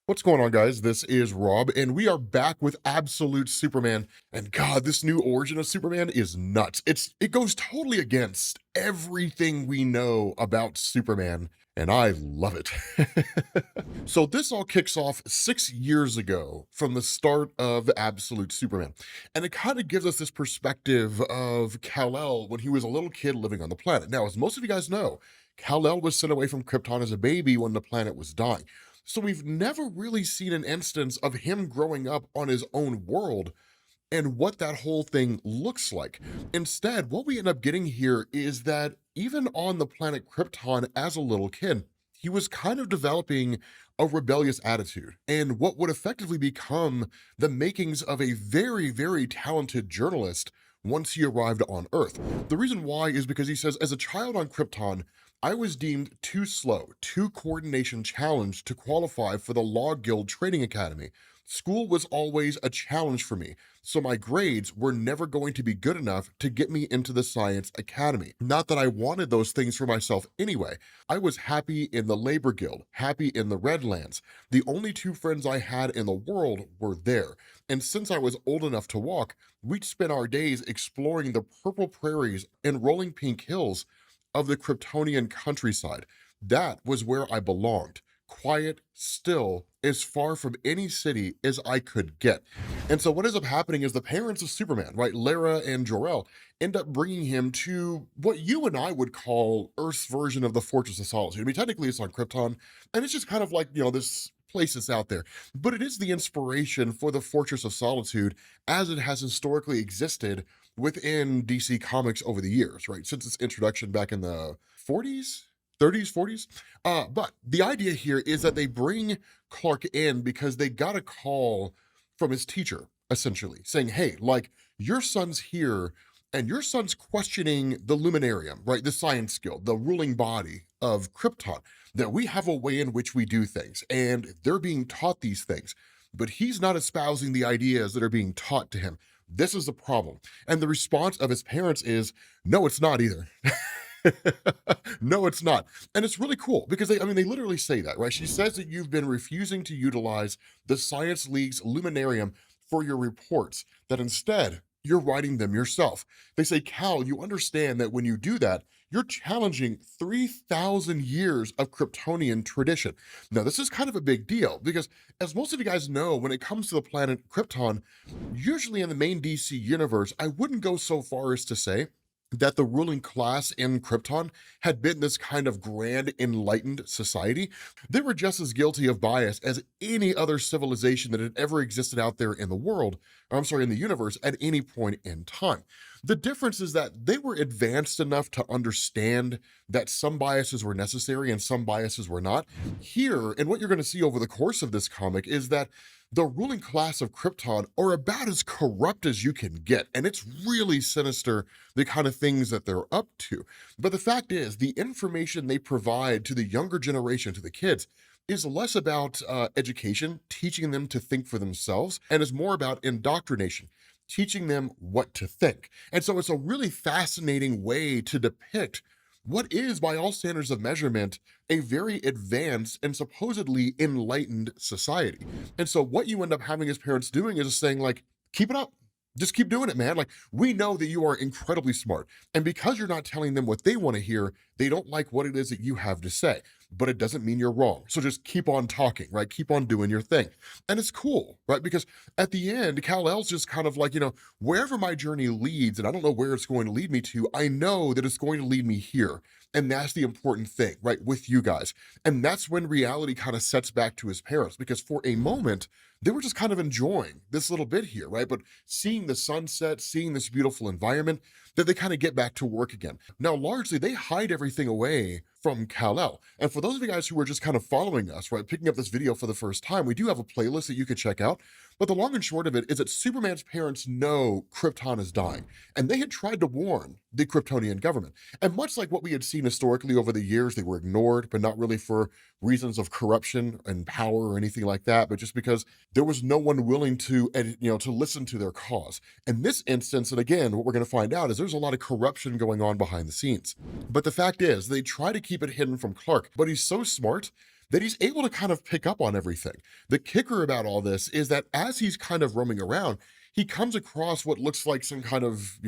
What's going on, guys? This is Rob, and we are back with Absolute Superman. And God, this new origin of Superman is nuts. It goes totally against everything we know about Superman, and I love it. So this all kicks off 6 years ago from the start of Absolute Superman. And it kind of gives us this perspective of Kal-El when he was a little kid living on the planet. Now, as most of you guys know, Kal-El was sent away from Krypton as a baby when the planet was dying. So we've never really seen an instance of him growing up on his own world and what that whole thing looks like. Instead, what we end up getting here is that even on the planet Krypton as a little kid, he was kind of developing a rebellious attitude and what would effectively become the makings of a very, very talented journalist once he arrived on Earth. The reason why is because he says, as a child on Krypton, I was deemed too slow, too coordination challenged to qualify for the Law Guild Training Academy. School was always a challenge for me, so my grades were never going to be good enough to get me into the Science Academy. Not that I wanted those things for myself anyway. I was happy in the Labor Guild, happy in the Redlands. The only two friends I had in the world were there, and since I was old enough to walk, we'd spend our days exploring the purple prairies and rolling pink hills of the Kryptonian countryside. That was where I belonged. Quiet, still, as far from any city as I could get. And so what ends up happening is the parents of Superman, right, Lara and Jor-El, end up bringing him to what you and I would call Earth's version of the Fortress of Solitude. I mean, technically it's on Krypton, and it's just kind of like, this place that's out there. But it is the inspiration for the Fortress of Solitude as it has historically existed within DC Comics over the years, right? Since its introduction back in the 40s, 30s, 40s. But the idea here is that they bring Clark in because they got a call from his teacher, essentially, saying, hey, like, your son's here and your son's questioning the Luminarium, right? The science guild, the ruling body of Krypton, that we have a way in which we do things, and they're being taught these things. But he's not espousing the ideas that are being taught to him. This is the problem. And the response of his parents is, no, it's not either. No, it's not. And it's really cool because they literally say that, right? She says that you've been refusing to utilize the Science League's Luminarium for your reports, that instead you're writing them yourself. They say, Cal, you understand that when you do that, you're challenging 3,000 years of Kryptonian tradition. Now, this is kind of a big deal because, as most of you guys know, when it comes to the planet Krypton, usually in the main DC universe, I wouldn't go so far as to say that the ruling class in Krypton had been this kind of grand enlightened society. They were just as guilty of bias as any other civilization that had ever existed out there in the world, or I'm sorry, in the universe at any point in time. The difference is that they were advanced enough to understand that some biases were necessary and some biases were not. Here, and what you're going to see over the course of this comic is that the ruling class of Krypton are about as corrupt as you can get, and it's really sinister, the kind of things that they're up to. But the fact is, the information they provide to the younger generation, to the kids, is less about education, teaching them to think for themselves, and is more about indoctrination, teaching them what to think. And so it's a really fascinating way to depict what is, by all standards of measurement, a very advanced and supposedly enlightened society. And so what you end up having his parents doing is just saying, like, keep it up. Just keep doing it, man. Like, we know that you are incredibly smart. And because you're not telling them what they want to hear, they don't like what it is that you have to say. But it doesn't mean you're wrong. So just keep on talking, right? Keep on doing your thing. And it's cool, right? Because at the end, Kal-El's just kind of like, wherever my journey leads, and I don't know where it's going to lead me to, I know that it's going to lead me here. And that's the important thing, right? With you guys. And that's when reality kind of sets back to his parents, because for a moment, they were just kind of enjoying this little bit here, right? But seeing the sunset, seeing this beautiful environment, that they kind of get back to work again. Now, largely, they hide everything away from Kal-El. And for those of you guys who are just kind of following us, right, picking up this video for the first time, we do have a playlist that you could check out. But the long and short of it is that Superman's parents know Krypton is dying, and they had tried to warn the Kryptonian government. And much like what we had seen historically over the years, they were ignored, but not really for reasons of corruption and power or anything like that, but just because there was no one willing to, to listen to their cause. In this instance, and again, what we're going to find out is there's a lot of corruption going on behind the scenes. But the fact is, they try to keep it hidden from Clark, but he's so smart that he's able to kind of pick up on everything. The kicker about all this is that as he's kind of roaming around, he comes across what looks like some kind of,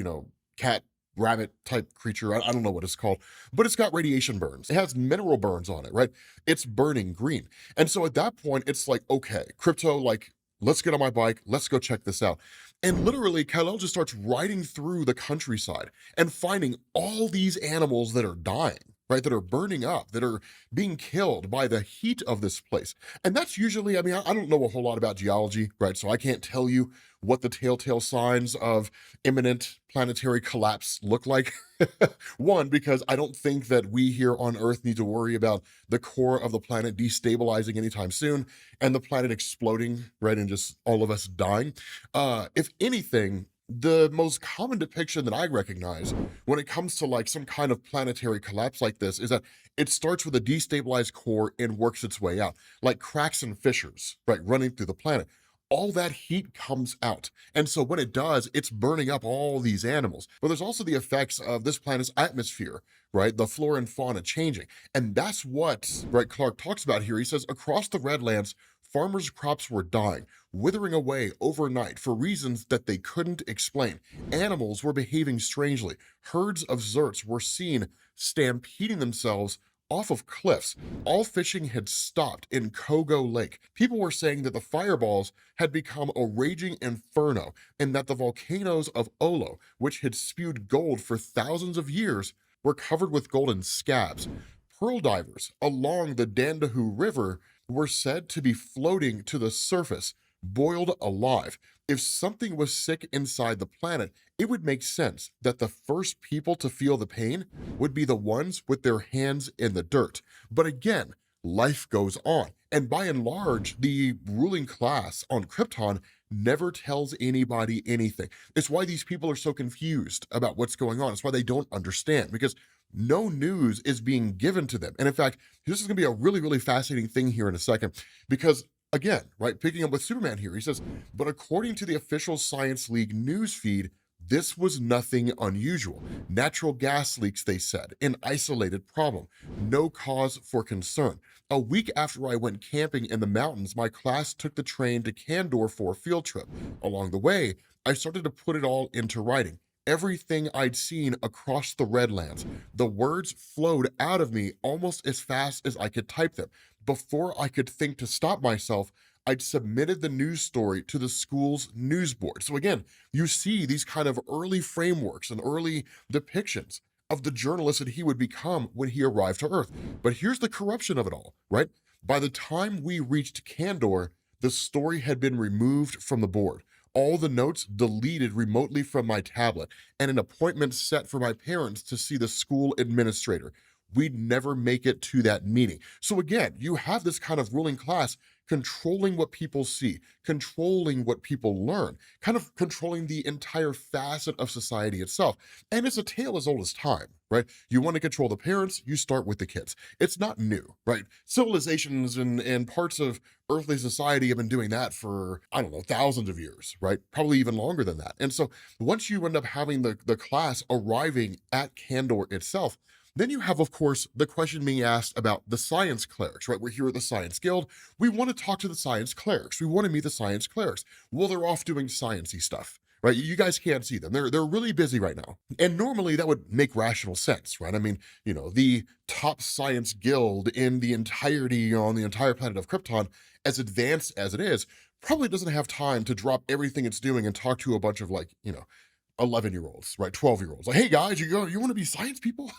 cat rabbit type creature. I don't know what it's called, but it's got radiation burns. It has mineral burns on it, right? It's burning green. And so at that point, it's like, okay, Crypto, like, let's get on my bike. Let's go check this out. And literally, Kal-El just starts riding through the countryside and finding all these animals that are dying, right? That are burning up, that are being killed by the heat of this place. And that's usually, I mean, I don't know a whole lot about geology, right? So I can't tell you what the telltale signs of imminent planetary collapse look like. One, because I don't think that we here on Earth need to worry about the core of the planet destabilizing anytime soon and the planet exploding, right? And just all of us dying. If anything, the most common depiction that I recognize when it comes to like some kind of planetary collapse like this is that it starts with a destabilized core and works its way out, like cracks and fissures, right, running through the planet. All that heat comes out. And so when it does, it's burning up all these animals. But there's also the effects of this planet's atmosphere, right? The flora and fauna changing. And that's what, right, Clark talks about here. He says, across the Redlands, farmers' crops were dying, withering away overnight for reasons that they couldn't explain. Animals were behaving strangely. Herds of zerts were seen stampeding themselves off of cliffs. All fishing had stopped in Kogo Lake. People were saying that the fireballs had become a raging inferno and that the volcanoes of Olo, which had spewed gold for thousands of years, were covered with golden scabs. Pearl divers along the Dandahu River were said to be floating to the surface, boiled alive. If something was sick inside the planet, it would make sense that the first people to feel the pain would be the ones with their hands in the dirt. But again, life goes on. And by and large, the ruling class on Krypton never tells anybody anything. It's why these people are so confused about what's going on. It's why they don't understand, because no news is being given to them. And in fact, this is going to be a really, really fascinating thing here in a second, because again, right, picking up with Superman here, he says, but according to the official Science League news feed, this was nothing unusual. Natural gas leaks, they said, an isolated problem, no cause for concern. A week after I went camping in the mountains, my class took the train to Candor for a field trip. Along the way, I started to put it all into writing. Everything I'd seen across the Redlands. The words flowed out of me almost as fast as I could type them. Before I could think to stop myself, I'd submitted the news story to the school's news board. So again, you see these kind of early frameworks and early depictions of the journalist that he would become when he arrived to Earth. But here's the corruption of it all, right? By the time we reached Candor, the story had been removed from the board, all the notes deleted remotely from my tablet, and an appointment set for my parents to see the school administrator. We'd never make it to that meeting. So again, you have this kind of ruling class controlling what people see, controlling what people learn, kind of controlling the entire facet of society itself. And it's a tale as old as time, right? You want to control the parents, you start with the kids. It's not new, right? Civilizations and parts of earthly society have been doing that for, I don't know, thousands of years, right? Probably even longer than that. And so once you end up having the class arriving at Candor itself, then you have, of course, the question being asked about the science clerics, right? We're here at the Science Guild. We want to talk to the science clerics. We want to meet the science clerics. Well, they're off doing sciencey stuff, right? You guys can't see them. They're really busy right now. And normally that would make rational sense, right? I mean, the top science guild in the entirety on the entire planet of Krypton, as advanced as it is, probably doesn't have time to drop everything it's doing and talk to a bunch of 11-year-olds, right? 12-year-olds. Like, hey guys, you want to be science people?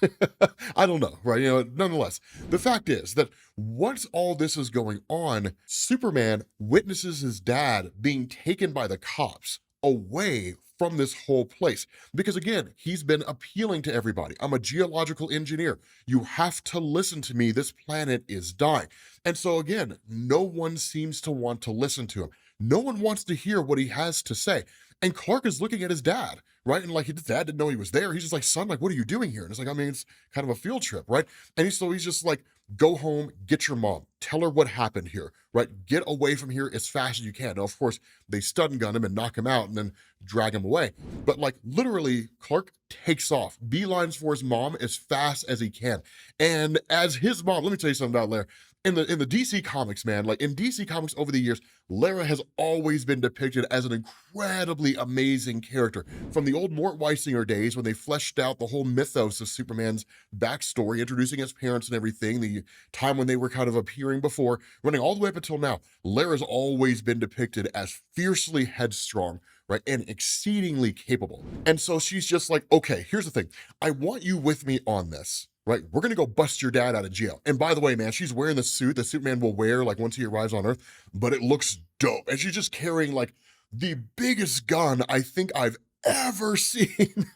I don't know, right? Nonetheless, the fact is that once all this is going on, Superman witnesses his dad being taken by the cops away from this whole place. Because again, he's been appealing to everybody. I'm a geological engineer. You have to listen to me. This planet is dying. And so again, no one seems to want to listen to him. No one wants to hear what he has to say. And Clark is looking at his dad, right? And like his dad didn't know he was there. He's just like, son, like, what are you doing here? And it's like, I mean, it's kind of a field trip, right? And he's just like, go home, get your mom, tell her what happened here, right? Get away from here as fast as you can. Now, of course, they stun gun him and knock him out and then drag him away. But like literally, Clark takes off, beelines for his mom as fast as he can. And as his mom, let me tell you something down there. In the DC comics, man, like in DC comics over the years, Lara has always been depicted as an incredibly amazing character. From the old Mort Weisinger days when they fleshed out the whole mythos of Superman's backstory, introducing his parents and everything, the time when they were kind of appearing before, running all the way up until now, Lara's always been depicted as fiercely headstrong, right, and exceedingly capable. And so she's just like, okay, here's the thing. I want you with me on this, right? We're gonna go bust your dad out of jail. And by the way, man, she's wearing the suit that Superman will wear like once he arrives on Earth, but it looks dope. And she's just carrying like the biggest gun I think I've ever seen.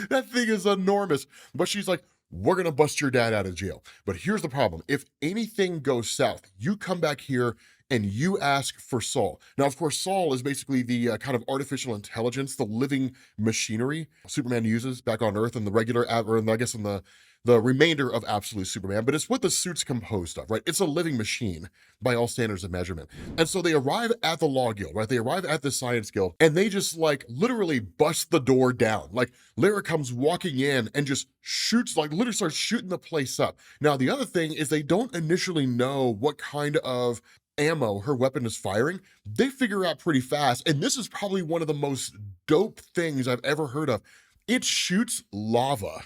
That thing is enormous. But she's like, we're gonna bust your dad out of jail. But here's the problem. If anything goes south, you come back here and you ask for Saul. Now, of course, Saul is basically the kind of artificial intelligence, the living machinery Superman uses back on Earth in the regular, or I guess in the remainder of Absolute Superman, but it's what the suit's composed of, right? It's a living machine by all standards of measurement. And so they arrive at the Law Guild, right? They arrive at the Science Guild and they just like literally bust the door down. Like Lara comes walking in and just shoots, like literally starts shooting the place up. Now, the other thing is they don't initially know what kind of ammo her weapon is firing. They figure out pretty fast. And this is probably one of the most dope things I've ever heard of. It shoots lava.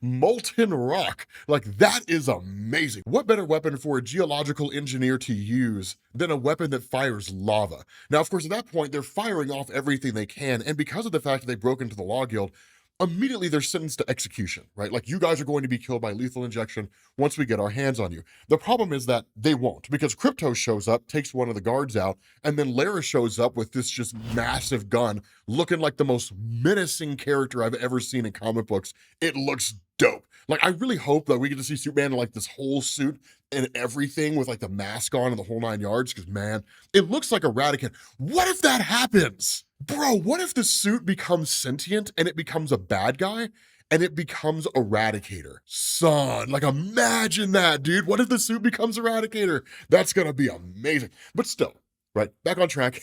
Molten rock. Like that is amazing. What better weapon for a geological engineer to use than a weapon that fires lava? Now, of course, at that point, they're firing off everything they can. And because of the fact that they broke into the Law Guild, immediately they're sentenced to execution, right? Like you guys are going to be killed by lethal injection once we get our hands on you. The problem is that they won't, because Krypto shows up, takes one of the guards out, and then Lara shows up with this just massive gun, looking like the most menacing character I've ever seen in comic books. It looks dope. Like I really hope that we get to see Superman in like this whole suit and everything with like the mask on and the whole 9 yards, because man, it looks like Eradican. What if that happens? Bro, what if the suit becomes sentient and it becomes a bad guy and it becomes Eradicator? Son, like imagine that, dude. What if the suit becomes Eradicator? That's gonna be amazing. But still, right, back on track.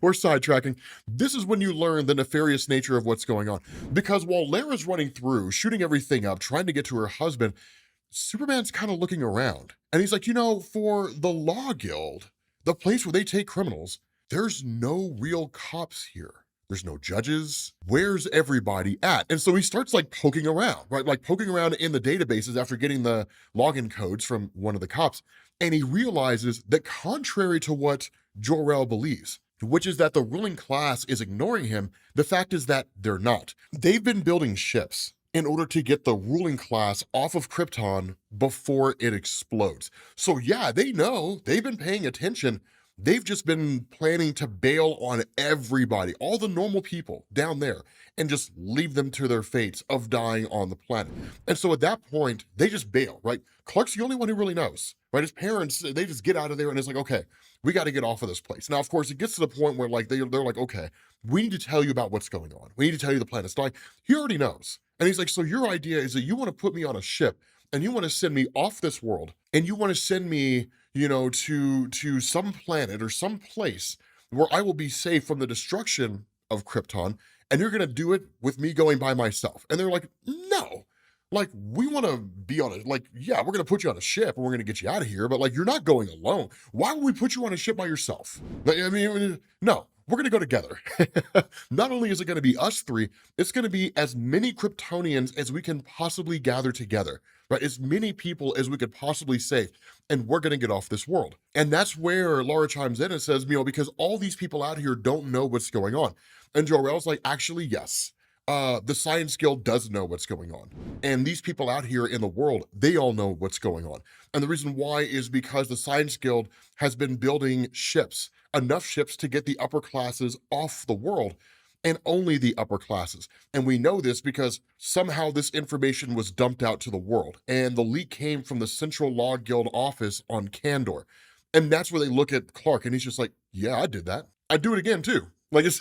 We're sidetracking. This is when you learn the nefarious nature of what's going on. Because while Lara's running through, shooting everything up, trying to get to her husband, Superman's kind of looking around. And he's like, for the Law Guild, the place where they take criminals, there's no real cops here. There's no judges. Where's everybody at? And so he starts like poking around, right? Like poking around in the databases after getting the login codes from one of the cops. And he realizes that contrary to what Jor-El believes, which is that the ruling class is ignoring him, the fact is that they're not. They've been building ships in order to get the ruling class off of Krypton before it explodes. So yeah, they know, they've been paying attention. They've just been planning to bail on everybody, all the normal people down there, and just leave them to their fates of dying on the planet. And so at that point, they just bail, right? Clark's the only one who really knows, right? His parents, they just get out of there and it's like, okay, we got to get off of this place. Now, of course, it gets to the point where like they're like, okay, we need to tell you about what's going on. We need to tell you the planet's dying. He already knows. And he's like, so your idea is that you want to put me on a ship and you want to send me off this world and you want to send me to some planet or some place where I will be safe from the destruction of Krypton, and you're gonna do it with me going by myself. And they're like, no, like we want to be on it. Like, yeah, we're gonna put you on a ship and we're gonna get you out of here, but like you're not going alone. Why would we put you on a ship by yourself? Like, I mean, no. We're going to go together. Not only is it going to be us three, it's going to be as many Kryptonians as we can possibly gather together, right? As many people as we could possibly save, and we're going to get off this world. And that's where Lara chimes in and says, because all these people out here don't know what's going on. And Jor-El's like, actually, yes. The Science Guild does know what's going on. And these people out here in the world, they all know what's going on. And the reason why is because the Science Guild has been building ships, enough ships to get the upper classes off the world, and only the upper classes. And we know this because somehow this information was dumped out to the world. And the leak came from the Central Law Guild office on Kandor. And that's where they look at Clark and he's just like, yeah, I did that. I'd do it again too. Like it's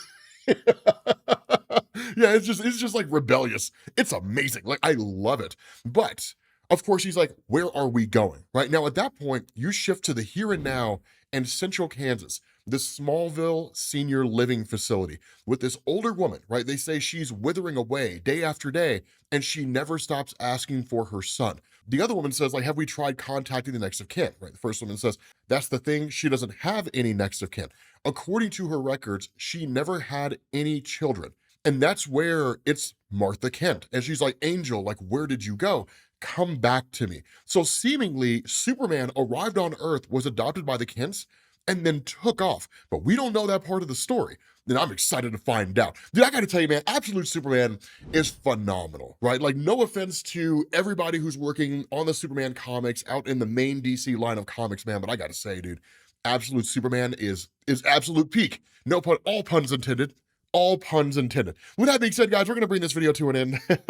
yeah, it's just like rebellious. It's amazing. Like I love it. But of course he's like, where are we going? Right now at that point, you shift to the here and now and central Kansas, this Smallville senior living facility with this older woman, right? They say she's withering away day after day and she never stops asking for her son. The other woman says, like, have we tried contacting the next of kin, right? The first woman says, that's the thing, she doesn't have any next of kin. According to her records, she never had any children. And that's where it's Martha Kent. And she's like, Angel, like, where did you go? Come back to me. So seemingly, Superman arrived on Earth, was adopted by the Kents, and then took off. But we don't know that part of the story. Then I'm excited to find out. Dude, I gotta tell you, man, Absolute Superman is phenomenal, right? Like, no offense to everybody who's working on the Superman comics out in the main DC line of comics, man, but I gotta say, dude, Absolute Superman is absolute peak. No pun, all puns intended. All puns intended. With that being said, guys, we're going to bring this video to an end. Let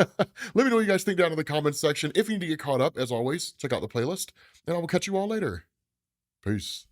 me know what you guys think down in the comments section. If you need to get caught up, as always, check out the playlist, and I will catch you all later. Peace.